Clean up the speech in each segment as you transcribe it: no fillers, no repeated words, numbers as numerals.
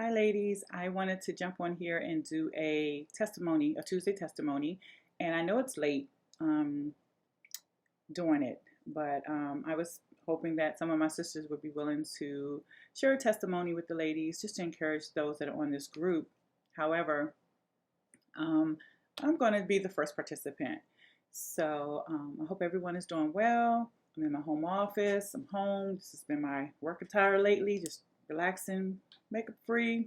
Hi, ladies. I wanted to jump on here and do a testimony, a Tuesday testimony. And I know it's late um, doing it, but I was hoping that some of my sisters would be willing to share a testimony with the ladies just to encourage those that are on this group. However, um, I'm going to be the first participant. So I hope everyone is doing well. I'm in my home office. I'm home. This has been my work attire lately, just relaxing, makeup free,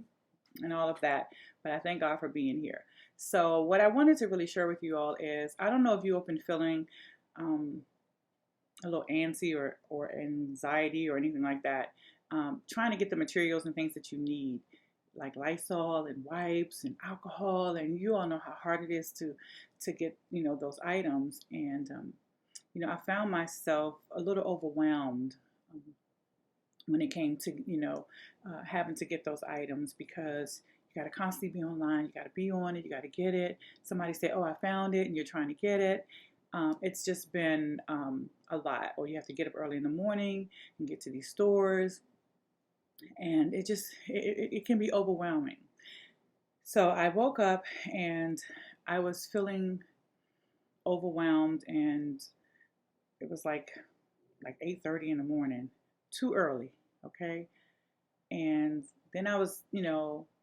and all of that. But I thank God for being here. So what I wanted to really share with you all is I don't know if you have been feeling um, a little antsy or anxiety or anything like that, trying to get the materials and things that you need, like Lysol and wipes and alcohol, and you all know how hard it is to get those items. And I found myself a little overwhelmed um, when it came to having to get those items because you got to constantly be online, you got to be on it, you got to get it. Somebody say, oh, I found it, and you're trying to get it. It's just been a lot. Or you have to get up early in the morning and get to these stores, and it can be overwhelming. So I woke up and I was feeling overwhelmed, and it was like 8:30 in the morning, too early, okay? And then I was,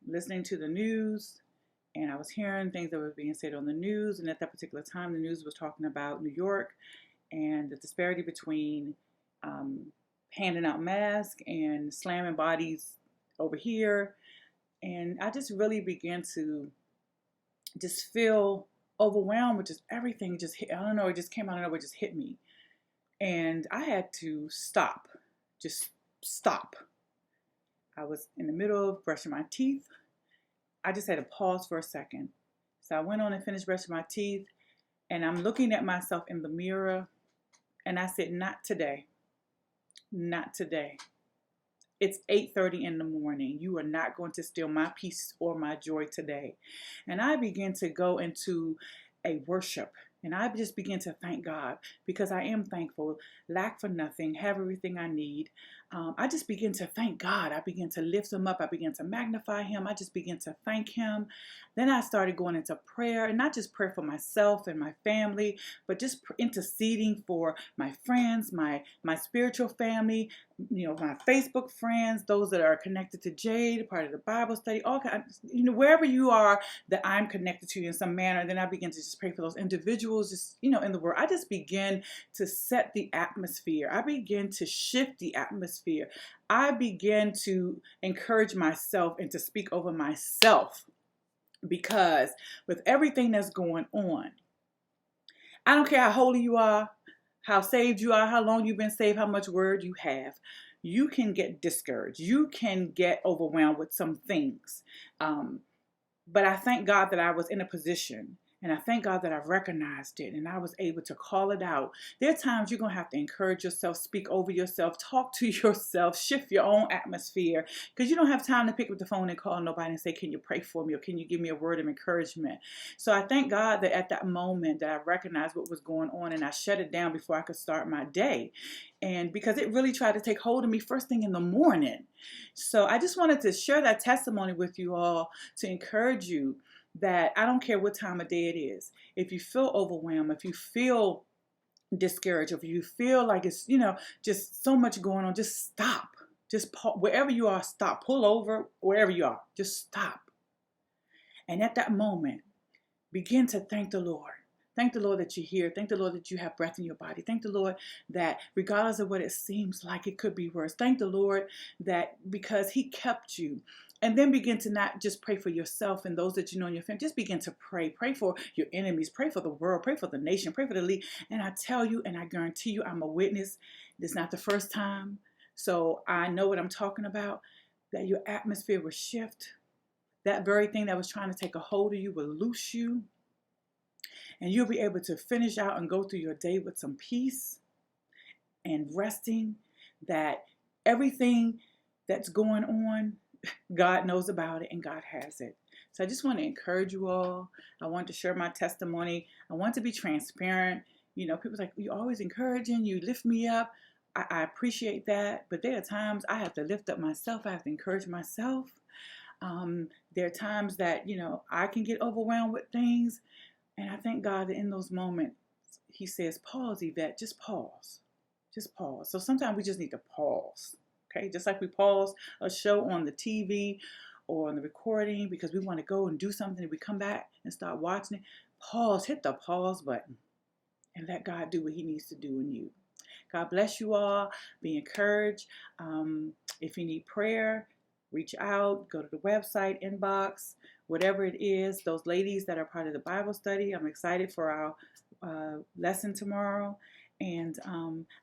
listening to the news, and I was hearing things that were being said on the news. And at that particular time, the news was talking about New York and the disparity between um, handing out masks and slamming bodies over here. And I just really began to just feel overwhelmed with just everything. Just hit, I don't know, it just came out of nowhere, it just hit me. And I had to stop, just stop. I was in the middle of brushing my teeth. I just had to pause for a second. So I went on and finished brushing my teeth, and I'm looking at myself in the mirror, and I said, not today. Not today. It's 8:30 in the morning. You are not going to steal my peace or my joy today. And I began to go into a worship. And I just began to thank God because I am thankful, lack for nothing, have everything I need. I just began to thank God. I began to lift him up. I began to magnify him. I just began to thank him. Then I started going into prayer, and not just prayer for myself and my family, but just interceding for my friends, my spiritual family, my Facebook friends, those that are connected to Jade, part of the Bible study, all kinds, wherever you are that I'm connected to in some manner. Then I begin to just pray for those individuals, just, in the world. I just begin to set the atmosphere. I begin to shift the atmosphere. I begin to encourage myself and to speak over myself because with everything that's going on, I don't care how holy you are, how saved you are, how long you've been saved, how much word you have. You can get discouraged. You can get overwhelmed with some things. But I thank God that I was in a position, and I thank God that I recognized it and I was able to call it out. There are times you're going to have to encourage yourself, speak over yourself, talk to yourself, shift your own atmosphere, because you don't have time to pick up the phone and call nobody and say, can you pray for me, or can you give me a word of encouragement? So I thank God that at that moment that I recognized what was going on and I shut it down before I could start my day. And because it really tried to take hold of me first thing in the morning. So I just wanted to share that testimony with you all to encourage you that I don't care what time of day it is. If you feel overwhelmed, if you feel discouraged, if you feel like it's, just so much going on, just stop. Just wherever you are, stop. Pull over wherever you are. Just stop. And at that moment, begin to thank the Lord. Thank the Lord that you're here. Thank the Lord that you have breath in your body. Thank the Lord that regardless of what it seems like, it could be worse. Thank the Lord that because he kept you. And then begin to not just pray for yourself and those that you know in your family. Just begin to pray. Pray for your enemies. Pray for the world. Pray for the nation. Pray for the league. And I tell you, and I guarantee you, I'm a witness. This is not the first time. So I know what I'm talking about, that your atmosphere will shift. That very thing that was trying to take a hold of you will loose you. And you'll be able to finish out and go through your day with some peace and resting, that everything that's going on, God knows about it and God has it. So I just want to encourage you all. I want to share my testimony. I want to be transparent. People like, you're always encouraging, you lift me up. I appreciate that. But there are times I have to lift up myself. I have to encourage myself. There are times that, you know, I can get overwhelmed with things. And I thank God that in those moments, He says, pause, Yvette, just pause. Just pause. So sometimes we just need to pause. Okay, just like we pause a show on the TV or on the recording because we want to go and do something and we come back and start watching it. Pause, hit the pause button and let God do what He needs to do in you. God bless you all. Be encouraged. If you need prayer, reach out, go to the website, inbox, whatever it is. Those ladies that are part of the Bible study, I'm excited for our lesson tomorrow. And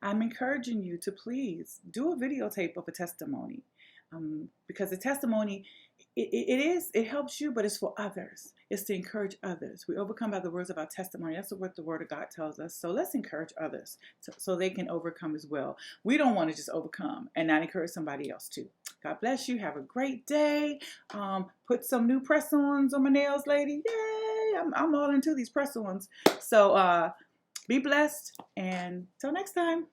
I'm encouraging you to please do a videotape of a testimony, because the testimony, it helps you, but it's for others. It's to encourage others. We overcome by the words of our testimony. That's what the Word of God tells us. So let's encourage others so they can overcome as well. We don't want to just overcome and not encourage somebody else too. God bless you. Have a great day. Put some new press-ons on my nails, lady. Yay! I'm all into these press-ons. So be blessed, and till next time.